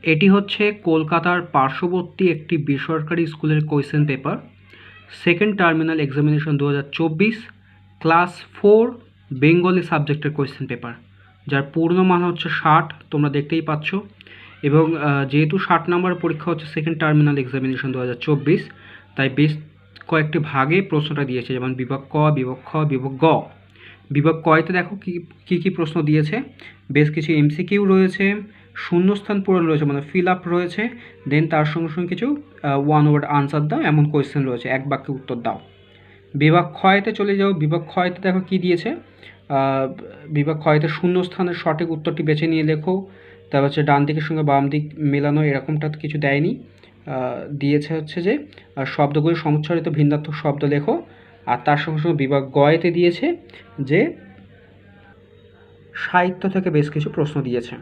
এটি হচ্ছে কলকাতার পার্শ্ববর্তী একটি বেসরকারি স্কুলের question paper, second terminal examination 2024, class 4 Bengali সাবজেক্টের কোয়েশ্চেন পেপার, যার পূর্ণ মান হচ্ছে 60, তোমরা দেখতেই পাচ্ছ। এবং যেহেতু 60 নম্বর পরীক্ষা হচ্ছে সেকেন্ড টার্মিনাল এক্সামিনেশন 2024, তাই বেশ কয়েকটি ভাগে প্রশ্নটা দিয়েছে, যেমন বিভাগ ক, বিভাগ খ, বিভাগ গ। বিভাগ কয়তে দেখো কী প্রশ্ন দিয়েছে। বেশ কিছু এমসিকিউ রয়েছে, শূন্যস্থান পূরণ রয়েছে, মানে ফিল আপ রয়েছে, দেন তার সঙ্গে সঙ্গে কিছু ওয়ান ওয়ার্ড আনসার দাও এমন কোয়েশ্চেন রয়েছে, এক বাক্যে উত্তর দাও। বিভাগ ক্ষয়তে চলে যাও। বিভাগ ক্ষয়তে দেখো কী দিয়েছে। বিভাগ ক্ষয়তে শূন্যস্থানের সঠিক উত্তরটি বেছে নিয়ে লেখো। তারপর হচ্ছে ডান দিকের সঙ্গে বাম দিক মেলানো, এরকমটা কিছু দেয়নি। দিয়েছে হচ্ছে যে শব্দগুলি সমুচ্চারিত ভিন্নার্থক শব্দ লেখো। আর তার সঙ্গে সঙ্গে বিভাগ গয়েতে দিয়েছে যে সাহিত্য থেকে বেশ কিছু প্রশ্ন দিয়েছে।